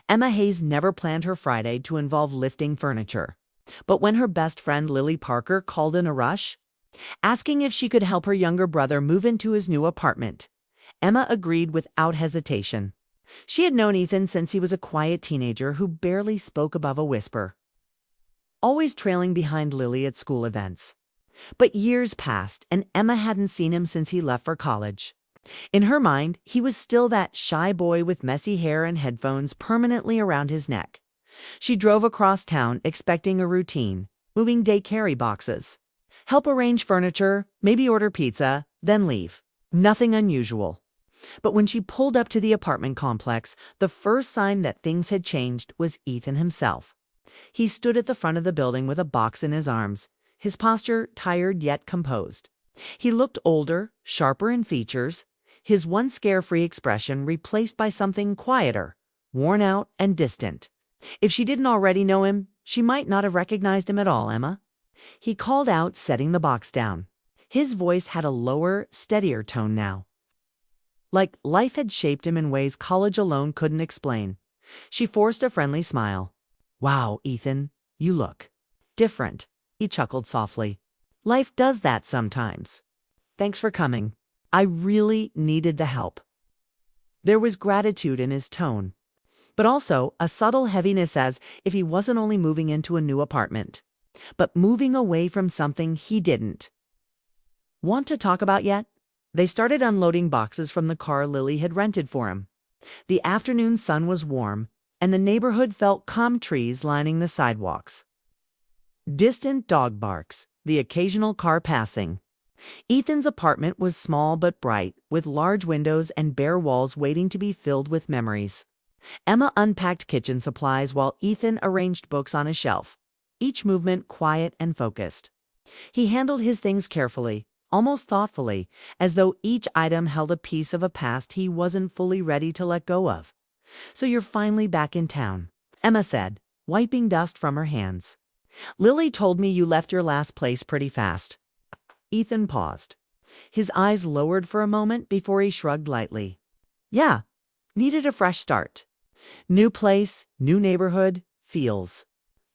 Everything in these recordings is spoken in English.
Emma Hayes never planned her Friday to involve lifting furniture. But when her best friend Lily Parker called in a rush, asking if she could help her younger brother move into his new apartment, Emma agreed without hesitation. She had known Ethan since he was a quiet teenager who barely spoke above a whisper, always trailing behind Lily at school events. But years passed, and Emma hadn't seen him since he left for college. In her mind, he was still that shy boy with messy hair and headphones permanently around his neck. She drove across town expecting a routine, moving day-carry boxes, help arrange furniture, maybe order pizza, then leave. Nothing unusual. But when she pulled up to the apartment complex, the first sign that things had changed was Ethan himself. He stood at the front of the building with a box in his arms, his posture tired yet composed. He looked older, sharper in features, his once carefree expression replaced by something quieter, worn out and distant. If she didn't already know him, she might not have recognized him at all, Emma. He called out, setting the box down. His voice had a lower, steadier tone now. Like life had shaped him in ways college alone couldn't explain. She forced a friendly smile. "Wow, Ethan, you look different," he chuckled softly. "Life does that sometimes. Thanks for coming. I really needed the help." There was gratitude in his tone, but also a subtle heaviness, as if he wasn't only moving into a new apartment, but moving away from something he didn't want to talk about yet. They started unloading boxes from the car Lily had rented for him. The afternoon sun was warm, and the neighborhood felt calm, trees lining the sidewalks. Distant dog barks, the occasional car passing. Ethan's apartment was small but bright, with large windows and bare walls waiting to be filled with memories. Emma unpacked kitchen supplies while Ethan arranged books on a shelf, each movement quiet and focused. He handled his things carefully, almost thoughtfully, as though each item held a piece of a past he wasn't fully ready to let go of. "So you're finally back in town," Emma said, wiping dust from her hands. "Lily told me you left your last place pretty fast." Ethan paused. His eyes lowered for a moment before he shrugged lightly. "Yeah, needed a fresh start. New place, new neighborhood, feels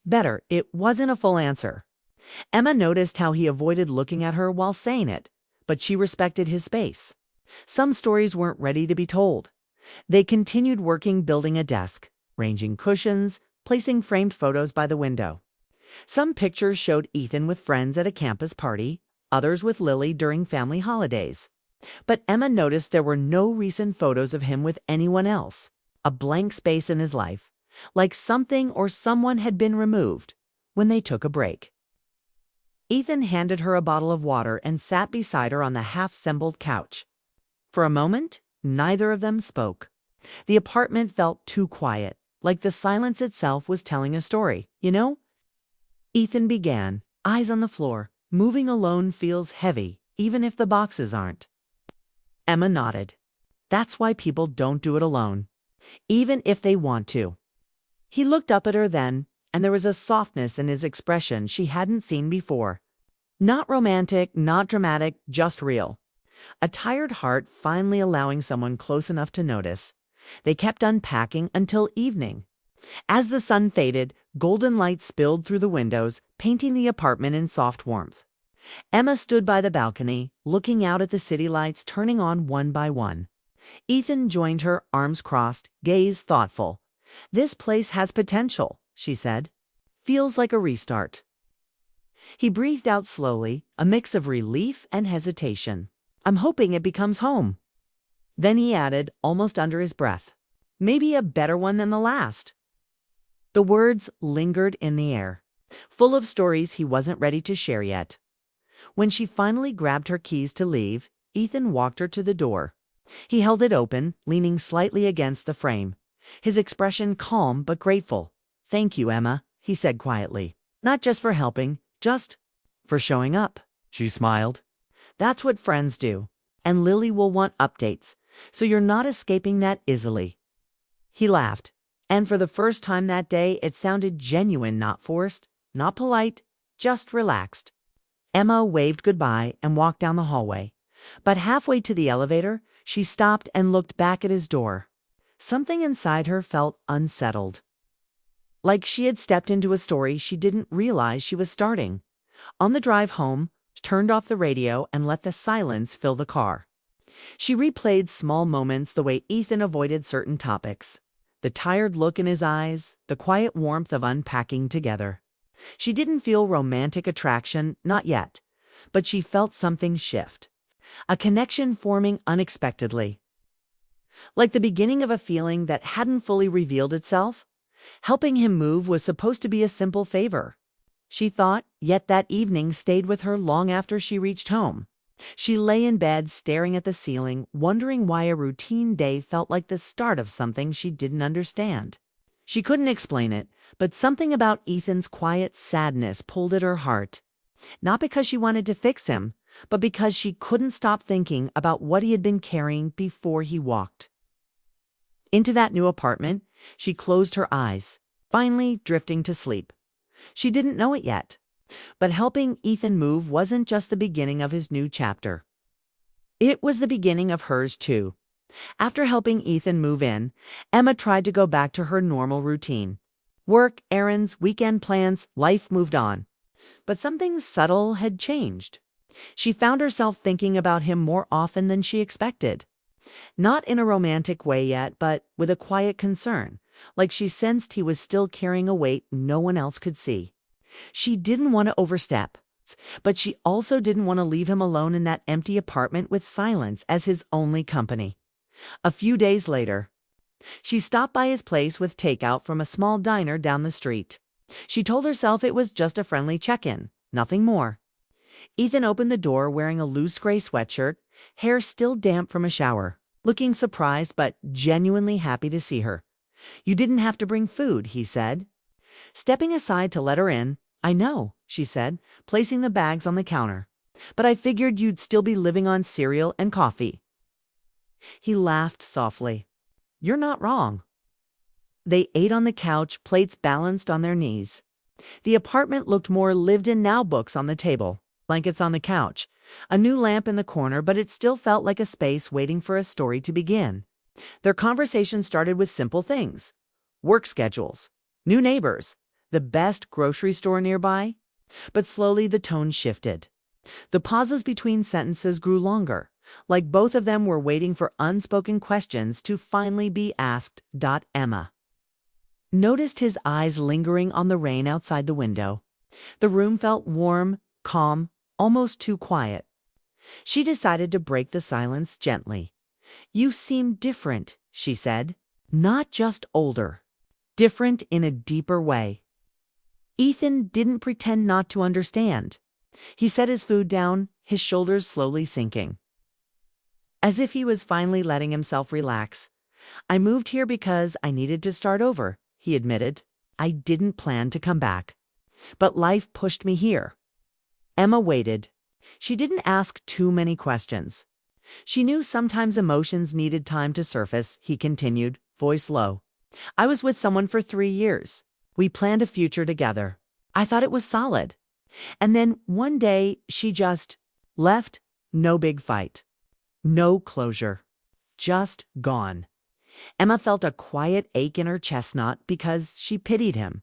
better." It wasn't a full answer. Emma noticed how he avoided looking at her while saying it, but she respected his space. Some stories weren't ready to be told. They continued working, building a desk, ranging cushions, placing framed photos by the window. Some pictures showed Ethan with friends at a campus party, others with Lily during family holidays. But Emma noticed there were no recent photos of him with anyone else, a blank space in his life, like something or someone had been removed when they took a break. Ethan handed her a bottle of water and sat beside her on the half-assembled couch. For a moment, neither of them spoke. The apartment felt too quiet, like the silence itself was telling a story. "You know," Ethan began, eyes on the floor, "moving alone feels heavy, even if the boxes aren't." Emma nodded. "That's why people don't do it alone, even if they want to." He looked up at her then, and there was a softness in his expression she hadn't seen before. Not romantic, not dramatic, just real. A tired heart finally allowing someone close enough to notice. They kept unpacking until evening. As the sun faded, golden light spilled through the windows, painting the apartment in soft warmth. Emma stood by the balcony, looking out at the city lights turning on one by one. Ethan joined her, arms crossed, gaze thoughtful. "This place has potential," she said. "Feels like a restart." He breathed out slowly, a mix of relief and hesitation. "I'm hoping it becomes home." Then he added, almost under his breath, "Maybe a better one than the last." The words lingered in the air, full of stories he wasn't ready to share yet. When she finally grabbed her keys to leave, Ethan walked her to the door. He held it open, leaning slightly against the frame, his expression calm but grateful. "Thank you, Emma," he said quietly. "Not just for helping, just for showing up." She smiled. "That's what friends do. And Lily will want updates, so you're not escaping that easily." He laughed, and for the first time that day it sounded genuine, not forced, not polite, just relaxed. Emma waved goodbye and walked down the hallway, but halfway to the elevator, she stopped and looked back at his door. Something inside her felt unsettled, like she had stepped into a story she didn't realize she was starting. On the drive home, she turned off the radio and let the silence fill the car. She replayed small moments the way Ethan avoided certain topics. The tired look in his eyes, the quiet warmth of unpacking together. She didn't feel romantic attraction, not yet, but she felt something shift. A connection forming unexpectedly. Like the beginning of a feeling that hadn't fully revealed itself. Helping him move was supposed to be a simple favor, she thought, yet that evening stayed with her long after she reached home. She lay in bed staring at the ceiling, wondering why a routine day felt like the start of something she didn't understand. She couldn't explain it, but something about Ethan's quiet sadness pulled at her heart. Not because she wanted to fix him, but because she couldn't stop thinking about what he had been carrying before he walked into that new apartment. She closed her eyes, finally drifting to sleep. She didn't know it yet, but helping Ethan move wasn't just the beginning of his new chapter. It was the beginning of hers too. After helping Ethan move in, Emma tried to go back to her normal routine. Work, errands, weekend plans, life moved on. But something subtle had changed. She found herself thinking about him more often than she expected. Not in a romantic way yet, but with a quiet concern, like she sensed he was still carrying a weight no one else could see. She didn't want to overstep, but she also didn't want to leave him alone in that empty apartment with silence as his only company. A few days later, she stopped by his place with takeout from a small diner down the street. She told herself it was just a friendly check-in, nothing more. Ethan opened the door wearing a loose gray sweatshirt, hair still damp from a shower, looking surprised but genuinely happy to see her. "You didn't have to bring food," he said. Stepping aside to let her in, "I know," she said, placing the bags on the counter. "But I figured you'd still be living on cereal and coffee." He laughed softly. "You're not wrong." They ate on the couch, plates balanced on their knees. The apartment looked more lived in now, books on the table, blankets on the couch, a new lamp in the corner, but it still felt like a space waiting for a story to begin. Their conversation started with simple things. Work schedules, new neighbors, the best grocery store nearby. But slowly the tone shifted. The pauses between sentences grew longer, like both of them were waiting for unspoken questions to finally be asked. Emma noticed his eyes lingering on the rain outside the window. The room felt warm, calm, almost too quiet. She decided to break the silence gently. "You seem different," she said. "Not just older. Different in a deeper way." Ethan didn't pretend not to understand. He set his food down, his shoulders slowly sinking, as if he was finally letting himself relax. "I moved here because I needed to start over," he admitted. "I didn't plan to come back, but life pushed me here." Emma waited. She didn't ask too many questions. She knew sometimes emotions needed time to surface. He continued, voice low. "I was with someone for 3 years. We planned a future together. I thought it was solid. And then one day she just left. No big fight. No closure. Just gone." Emma felt a quiet ache in her chest, not because she pitied him,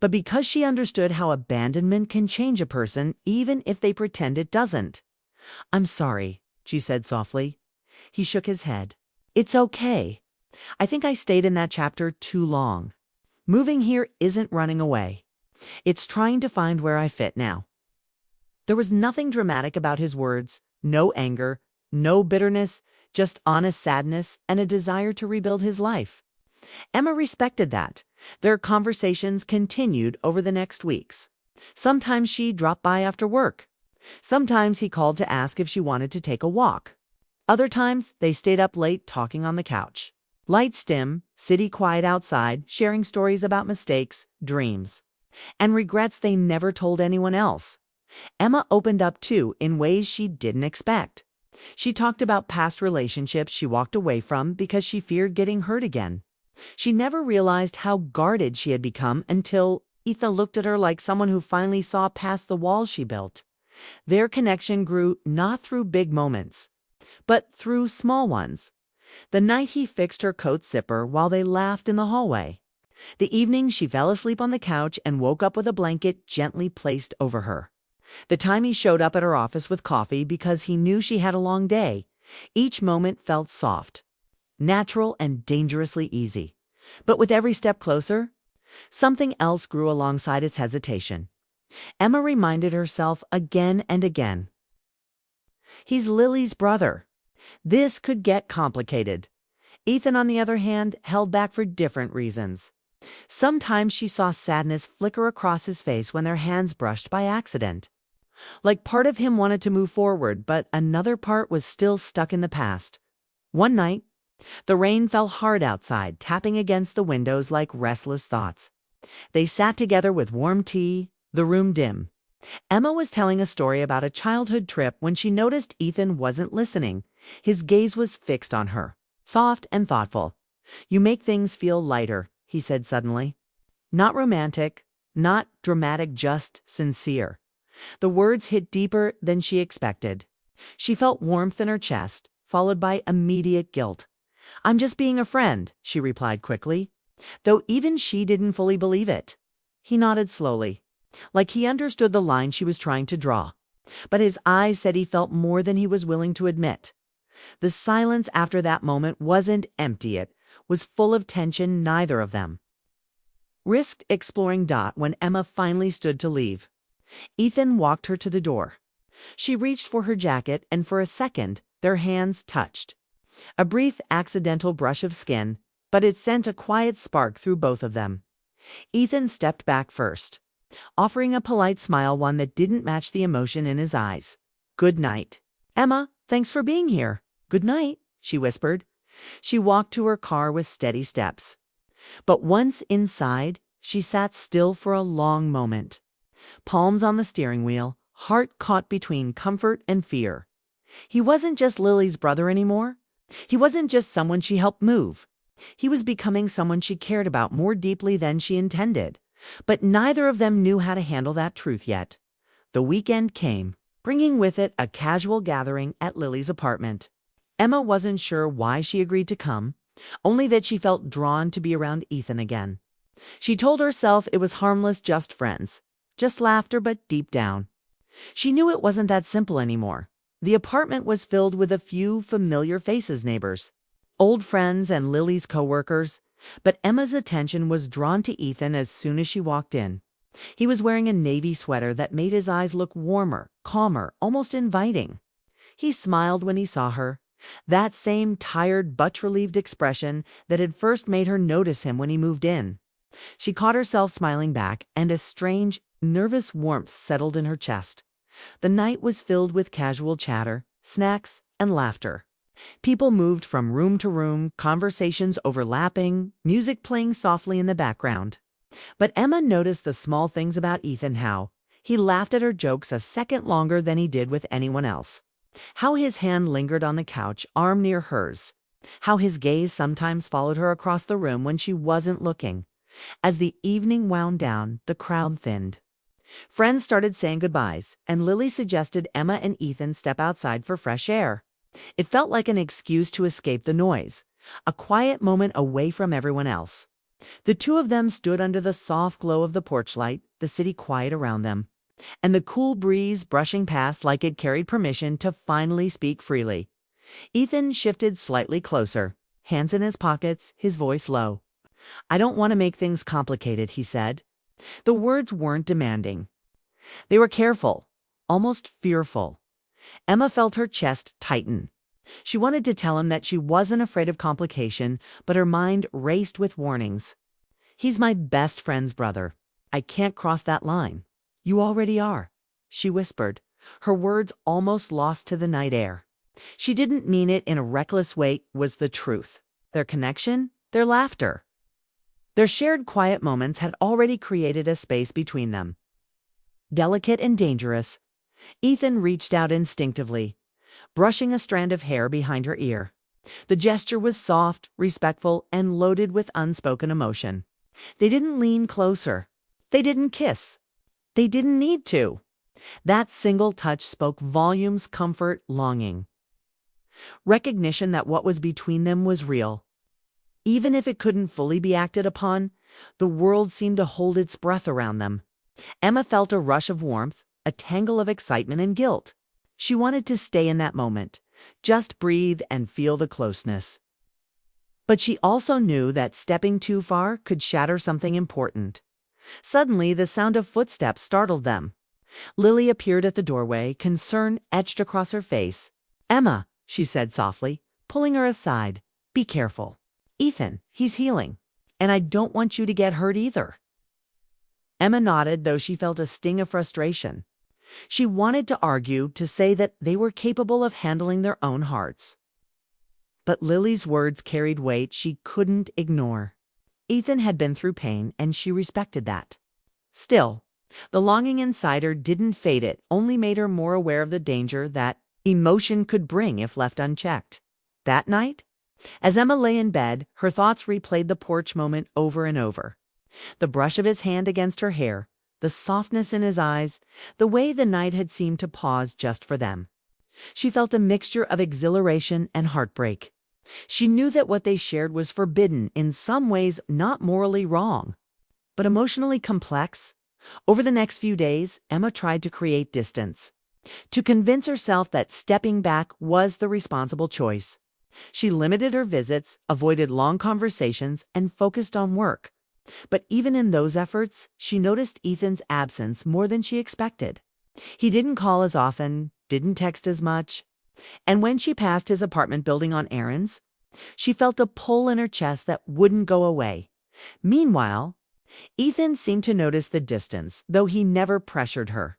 but because she understood how abandonment can change a person even if they pretend it doesn't. "I'm sorry," she said softly. He shook his head. "It's okay. I think I stayed in that chapter too long. Moving here isn't running away. It's trying to find where I fit now." There was nothing dramatic about his words, no anger, no bitterness, just honest sadness and a desire to rebuild his life. Emma respected that. Their conversations continued over the next weeks. Sometimes she dropped by after work. Sometimes he called to ask if she wanted to take a walk. Other times they stayed up late talking on the couch. Lights dim, city quiet outside, sharing stories about mistakes, dreams, and regrets they never told anyone else. Emma opened up too in ways she didn't expect. She talked about past relationships she walked away from because she feared getting hurt again. She never realized how guarded she had become until Ethan looked at her like someone who finally saw past the walls she built. Their connection grew not through big moments, but through small ones. The night he fixed her coat zipper while they laughed in the hallway. The evening she fell asleep on the couch and woke up with a blanket gently placed over her. The time he showed up at her office with coffee because he knew she had a long day. Each moment felt soft, natural, and dangerously easy. But with every step closer, something else grew alongside its hesitation. Emma reminded herself again and again. He's Lily's brother. This could get complicated. Ethan, on the other hand, held back for different reasons. Sometimes she saw sadness flicker across his face when their hands brushed by accident. Like part of him wanted to move forward, but another part was still stuck in the past. One night, the rain fell hard outside, tapping against the windows like restless thoughts. They sat together with warm tea, the room dim. Emma was telling a story about a childhood trip when she noticed Ethan wasn't listening. His gaze was fixed on her, soft and thoughtful. "You make things feel lighter," he said suddenly. Not romantic, not dramatic, just sincere. The words hit deeper than she expected. She felt warmth in her chest, followed by immediate guilt. "I'm just being a friend," she replied quickly, though even she didn't fully believe it. He nodded slowly, like he understood the line she was trying to draw. But his eyes said he felt more than he was willing to admit. The silence after that moment wasn't empty, it was full of tension neither of them risked exploring. When Emma finally stood to leave, Ethan walked her to the door. She reached for her jacket, and for a second their hands touched. A brief accidental brush of skin, but it sent a quiet spark through both of them. Ethan stepped back first, offering a polite smile, one that didn't match the emotion in his eyes. "Good night." "Emma, thanks for being here." "Good night," she whispered. She walked to her car with steady steps. But once inside, she sat still for a long moment. Palms on the steering wheel, heart caught between comfort and fear. He wasn't just Lily's brother anymore. He wasn't just someone she helped move. He was becoming someone she cared about more deeply than she intended. But neither of them knew how to handle that truth yet. The weekend came, bringing with it a casual gathering at Lily's apartment. Emma wasn't sure why she agreed to come, only that she felt drawn to be around Ethan again. She told herself it was harmless, just friends, just laughter, but deep down, she knew it wasn't that simple anymore. The apartment was filled with a few familiar faces, neighbors, old friends, and Lily's coworkers, but Emma's attention was drawn to Ethan as soon as she walked in. He was wearing a navy sweater that made his eyes look warmer, calmer, almost inviting. He smiled when he saw her, that same tired but relieved expression that had first made her notice him when he moved in. She caught herself smiling back, and a strange, nervous warmth settled in her chest. The night was filled with casual chatter, snacks, and laughter. People moved from room to room, conversations overlapping, music playing softly in the background. But Emma noticed the small things about Ethan, how he laughed at her jokes a second longer than he did with anyone else. How his hand lingered on the couch, arm near hers. How his gaze sometimes followed her across the room when she wasn't looking. As the evening wound down, the crowd thinned. Friends started saying goodbyes, and Lily suggested Emma and Ethan step outside for fresh air. It felt like an excuse to escape the noise, a quiet moment away from everyone else. The two of them stood under the soft glow of the porch light, the city quiet around them, and the cool breeze brushing past like it carried permission to finally speak freely. Ethan shifted slightly closer, hands in his pockets, his voice low. "I don't want to make things complicated," he said. The words weren't demanding. They were careful, almost fearful. Emma felt her chest tighten. She wanted to tell him that she wasn't afraid of complication, but her mind raced with warnings. "He's my best friend's brother. I can't cross that line." "You already are," she whispered, her words almost lost to the night air. She didn't mean it in a reckless way, it was the truth. Their connection, their laughter, their shared quiet moments had already created a space between them. Delicate and dangerous, Ethan reached out instinctively, brushing a strand of hair behind her ear. The gesture was soft, respectful, and loaded with unspoken emotion. They didn't lean closer. They didn't kiss. They didn't need to. That single touch spoke volumes, comfort, longing. recognition that what was between them was real. Even if it couldn't fully be acted upon, the world seemed to hold its breath around them. Emma felt a rush of warmth, a tangle of excitement and guilt. She wanted to stay in that moment, just breathe and feel the closeness. But she also knew that stepping too far could shatter something important. Suddenly, the sound of footsteps startled them. Lily appeared at the doorway, concern etched across her face. "Emma," she said softly, pulling her aside, "be careful. Ethan, he's healing. And I don't want you to get hurt either." Emma nodded, though she felt a sting of frustration. She wanted to argue, to say that they were capable of handling their own hearts. But Lily's words carried weight she couldn't ignore. Ethan had been through pain, and she respected that. Still, the longing inside her didn't fade, it only made her more aware of the danger that emotion could bring if left unchecked. That night, as Emma lay in bed, her thoughts replayed the porch moment over and over. The brush of his hand against her hair, the softness in his eyes, the way the night had seemed to pause just for them. She felt a mixture of exhilaration and heartbreak. She knew that what they shared was forbidden, in some ways not morally wrong, but emotionally complex. Over the next few days, Emma tried to create distance, to convince herself that stepping back was the responsible choice. She limited her visits, avoided long conversations, and focused on work. But even in those efforts, she noticed Ethan's absence more than she expected. He didn't call as often, didn't text as much. And when she passed his apartment building on errands, she felt a pull in her chest that wouldn't go away. Meanwhile, Ethan seemed to notice the distance, though he never pressured her.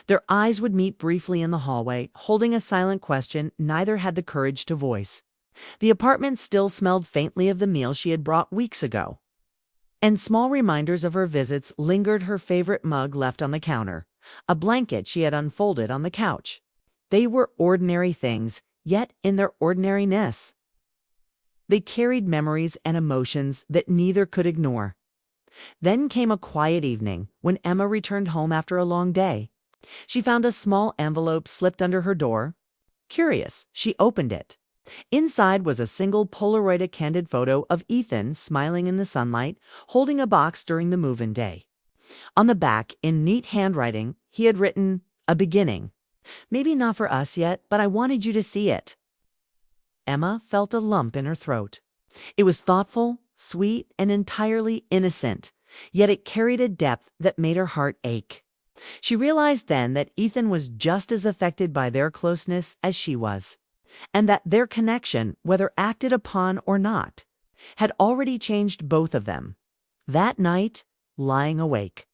Their eyes would meet briefly in the hallway, holding a silent question neither had the courage to voice. The apartment still smelled faintly of the meal she had brought weeks ago. And small reminders of her visits lingered, her favorite mug left on the counter, a blanket she had unfolded on the couch. They were ordinary things, yet in their ordinariness, they carried memories and emotions that neither could ignore. Then came a quiet evening when Emma returned home after a long day. She found a small envelope slipped under her door. Curious, she opened it. Inside was a single Polaroid candid photo of Ethan smiling in the sunlight, holding a box during the move-in day. On the back, in neat handwriting, he had written, "A beginning. Maybe not for us yet, but I wanted you to see it." Emma felt a lump in her throat. It was thoughtful, sweet, and entirely innocent, yet it carried a depth that made her heart ache. She realized then that Ethan was just as affected by their closeness as she was, and that their connection, whether acted upon or not, had already changed both of them. That night, lying awake,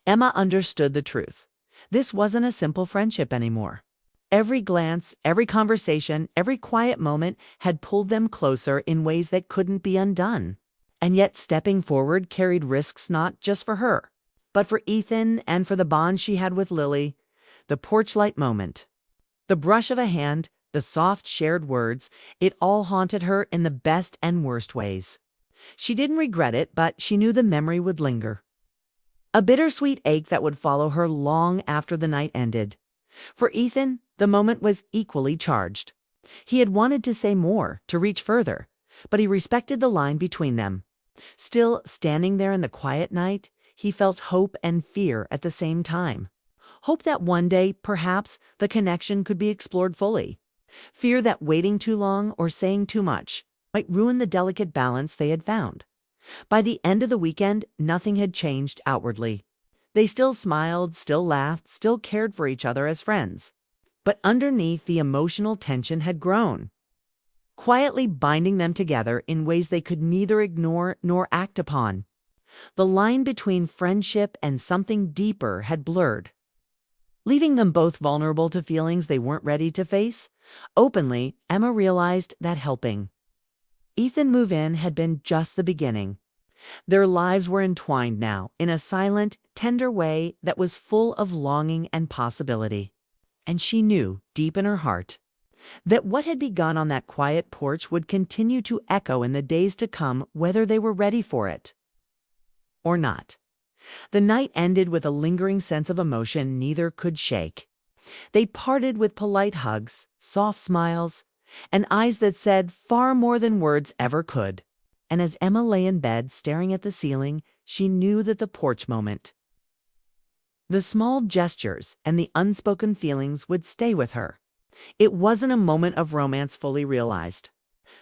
Emma understood the truth. This wasn't a simple friendship anymore. Every glance, every conversation, every quiet moment had pulled them closer in ways that couldn't be undone. And yet stepping forward carried risks not just for her, but for Ethan and for the bond she had with Lily. The porch-light moment, the brush of a hand, the soft shared words, it all haunted her in the best and worst ways. She didn't regret it, but she knew the memory would linger. A bittersweet ache that would follow her long after the night ended. For Ethan, the moment was equally charged. He had wanted to say more, to reach further, but he respected the line between them. Still, standing there in the quiet night, he felt hope and fear at the same time. Hope that one day, perhaps, the connection could be explored fully. Fear that waiting too long or saying too much might ruin the delicate balance they had found. By the end of the weekend, nothing had changed outwardly. They still smiled, still laughed, still cared for each other as friends. But underneath, the emotional tension had grown, quietly binding them together in ways they could neither ignore nor act upon. The line between friendship and something deeper had blurred, leaving them both vulnerable to feelings they weren't ready to face. Openly, Emma realized that helping Ethan move in had been just the beginning. Their lives were entwined now in a silent, tender way that was full of longing and possibility. And she knew, deep in her heart, that what had begun on that quiet porch would continue to echo in the days to come, whether they were ready for it or not. The night ended with a lingering sense of emotion neither could shake. They parted with polite hugs, soft smiles, and eyes that said far more than words ever could. And as Emma lay in bed staring at the ceiling, she knew that the porch moment, the small gestures and the unspoken feelings would stay with her. It wasn't a moment of romance fully realized,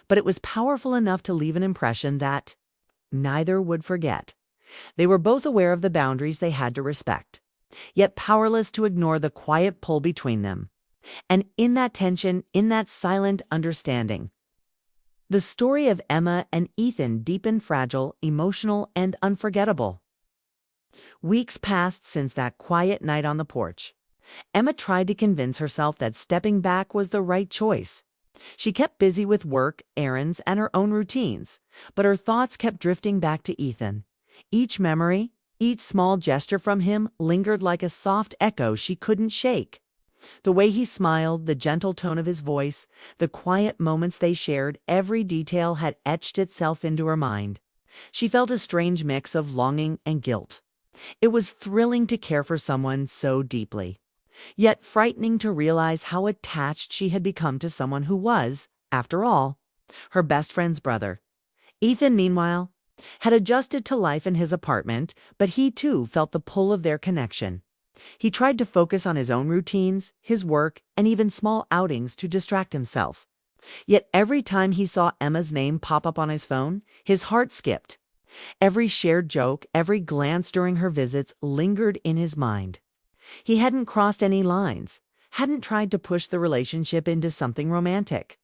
but it was powerful enough to leave an impression that neither would forget. They were both aware of the boundaries they had to respect, yet powerless to ignore the quiet pull between them. And in that tension, in that silent understanding, the story of Emma and Ethan deepened, fragile, emotional, and unforgettable. Weeks passed since that quiet night on the porch. Emma tried to convince herself that stepping back was the right choice. She kept busy with work, errands, and her own routines, but her thoughts kept drifting back to Ethan. Each memory, each small gesture from him lingered like a soft echo she couldn't shake. The way he smiled, the gentle tone of his voice, the quiet moments they shared, every detail had etched itself into her mind. She felt a strange mix of longing and guilt. It was thrilling to care for someone so deeply, yet frightening to realize how attached she had become to someone who was, after all, her best friend's brother. Ethan, meanwhile, had adjusted to life in his apartment, but he too felt the pull of their connection. He tried to focus on his own routines, his work, and even small outings to distract himself. Yet every time he saw Emma's name pop up on his phone, his heart skipped. Every shared joke, every glance during her visits lingered in his mind. He hadn't crossed any lines, hadn't tried to push the relationship into something romantic.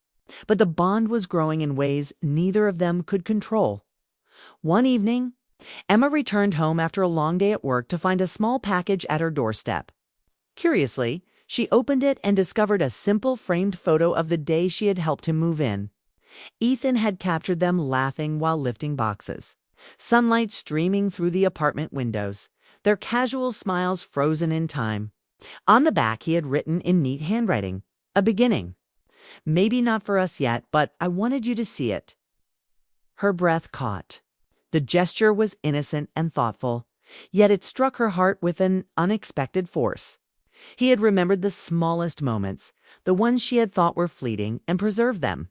But the bond was growing in ways neither of them could control. One evening, Emma returned home after a long day at work to find a small package at her doorstep. Curiously, she opened it and discovered a simple framed photo of the day she had helped him move in. Ethan had captured them laughing while lifting boxes, sunlight streaming through the apartment windows, their casual smiles frozen in time. On the back he had written in neat handwriting, "A beginning. Maybe not for us yet, but I wanted you to see it." Her breath caught. The gesture was innocent and thoughtful, yet it struck her heart with an unexpected force. He had remembered the smallest moments, the ones she had thought were fleeting, and preserved them.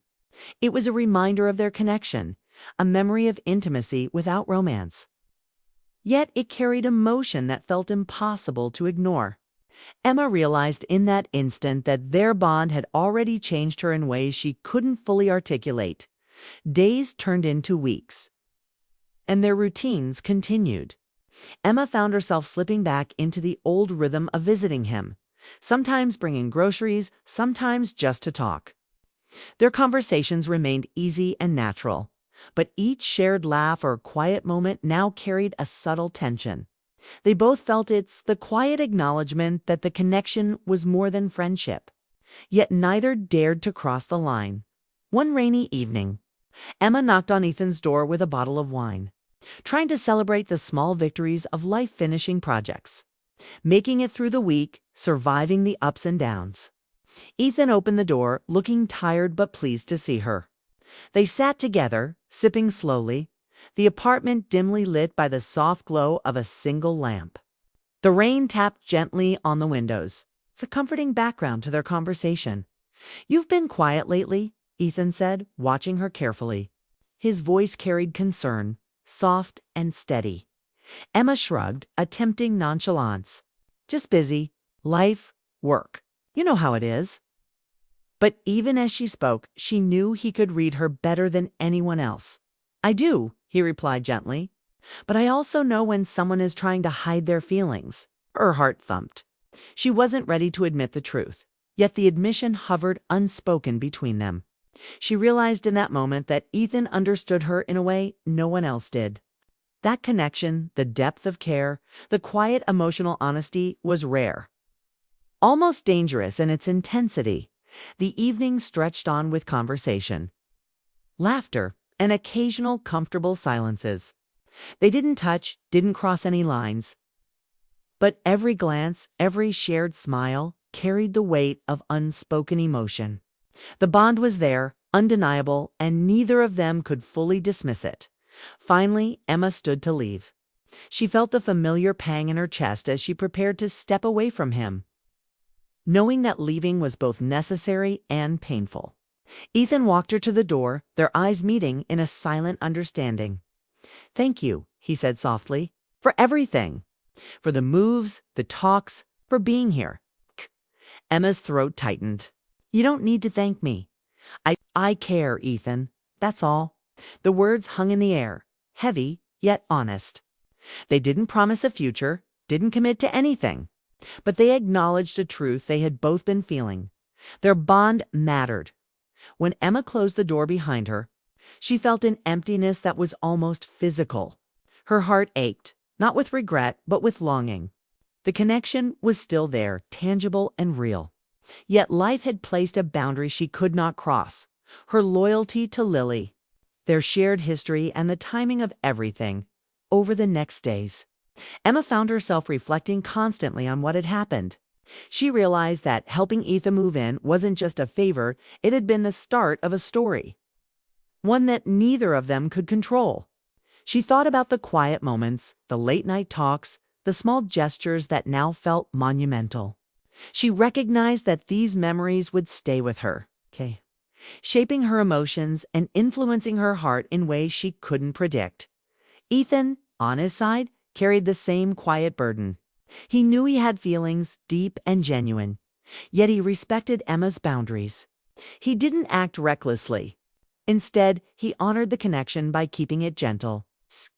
It was a reminder of their connection, a memory of intimacy without romance. Yet it carried emotion that felt impossible to ignore. Emma realized in that instant that their bond had already changed her in ways she couldn't fully articulate. Days turned into weeks, and their routines continued. Emma found herself slipping back into the old rhythm of visiting him, sometimes bringing groceries, sometimes just to talk. Their conversations remained easy and natural, but each shared laugh or quiet moment now carried a subtle tension. They both felt the quiet acknowledgement that the connection was more than friendship. Yet neither dared to cross the line. One rainy evening, Emma knocked on Ethan's door with a bottle of wine, trying to celebrate the small victories of life-finishing projects, making it through the week, surviving the ups and downs. Ethan opened the door, looking tired but pleased to see her. They sat together, sipping slowly, the apartment dimly lit by the soft glow of a single lamp. The rain tapped gently on the windows. It's a comforting background to their conversation. "You've been quiet lately," Ethan said, watching her carefully. His voice carried concern, soft and steady. Emma shrugged, attempting nonchalance. "Just busy. Life, work. You know how it is." But even as she spoke, she knew he could read her better than anyone else. "I do," he replied gently. "But I also know when someone is trying to hide their feelings." Her heart thumped. She wasn't ready to admit the truth, yet the admission hovered unspoken between them. She realized in that moment that Ethan understood her in a way no one else did. That connection, the depth of care, the quiet emotional honesty was rare, almost dangerous in its intensity. The evening stretched on with conversation, laughter, and occasional comfortable silences. They didn't touch, didn't cross any lines. But every glance, every shared smile carried the weight of unspoken emotion. The bond was there, undeniable, and neither of them could fully dismiss it. Finally, Emma stood to leave. She felt the familiar pang in her chest as she prepared to step away from him, knowing that leaving was both necessary and painful. Ethan walked her to the door, their eyes meeting in a silent understanding. "Thank you," he said softly, "for everything. For the moves, the talks, for being here." Emma's throat tightened. "You don't need to thank me. I care, Ethan. That's all." The words hung in the air, heavy yet honest. They didn't promise a future, didn't commit to anything, but they acknowledged a truth they had both been feeling. Their bond mattered. When Emma closed the door behind her, she felt an emptiness that was almost physical. Her heart ached, not with regret, but with longing. The connection was still there, tangible and real. Yet life had placed a boundary she could not cross: her loyalty to Lily, their shared history, and the timing of everything. Over the next days, Emma found herself reflecting constantly on what had happened. She realized that helping Ethan move in wasn't just a favor, it had been the start of a story, one that neither of them could control. She thought about the quiet moments, the late-night talks, the small gestures that now felt monumental. She recognized that these memories would stay with her, shaping her emotions and influencing her heart in ways she couldn't predict. Ethan, on his side, carried the same quiet burden. He knew he had feelings, deep and genuine, yet he respected Emma's boundaries. He didn't act recklessly. Instead, he honored the connection by keeping it gentle,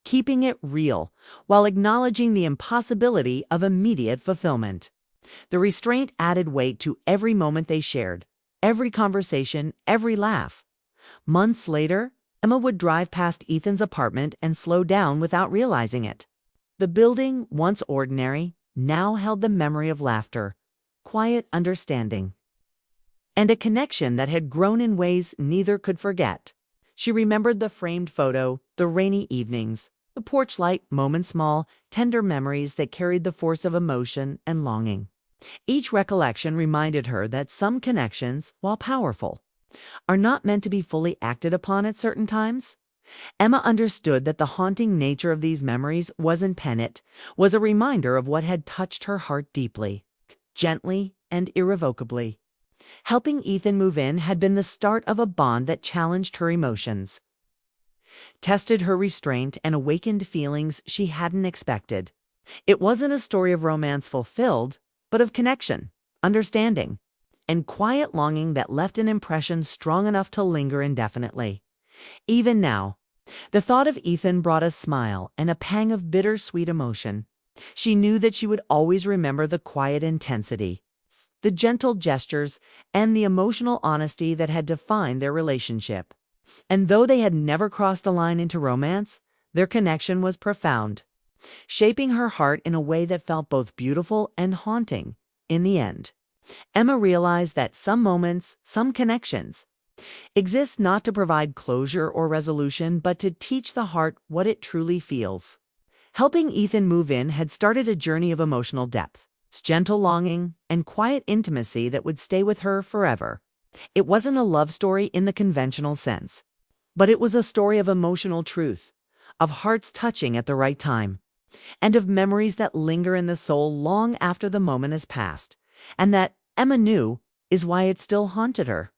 keeping it real, while acknowledging the impossibility of immediate fulfillment. The restraint added weight to every moment they shared, every conversation, every laugh. Months later, Emma would drive past Ethan's apartment and slow down without realizing it. The building, once ordinary, now held the memory of laughter, quiet understanding, and a connection that had grown in ways neither could forget. She remembered the framed photo, the rainy evenings, the porch light, moments small, tender memories that carried the force of emotion and longing. Each recollection reminded her that some connections, while powerful, are not meant to be fully acted upon at certain times. Emma understood that the haunting nature of these memories wasn't penitent, was a reminder of what had touched her heart deeply, gently and irrevocably. Helping Ethan move in had been the start of a bond that challenged her emotions, tested her restraint, and awakened feelings she hadn't expected. It wasn't a story of romance fulfilled, but of connection, understanding, and quiet longing that left an impression strong enough to linger indefinitely. Even now, the thought of Ethan brought a smile and a pang of bittersweet emotion. She knew that she would always remember the quiet intensity, the gentle gestures, and the emotional honesty that had defined their relationship. And though they had never crossed the line into romance, their connection was profound, shaping her heart in a way that felt both beautiful and haunting. In the end, Emma realized that some moments, some connections, exist not to provide closure or resolution, but to teach the heart what it truly feels. Helping Ethan move in had started a journey of emotional depth, gentle longing, and quiet intimacy that would stay with her forever. It wasn't a love story in the conventional sense, but it was a story of emotional truth, of hearts touching at the right time, and of memories that linger in the soul long after the moment has passed, and that, Emma knew, is why it still haunted her.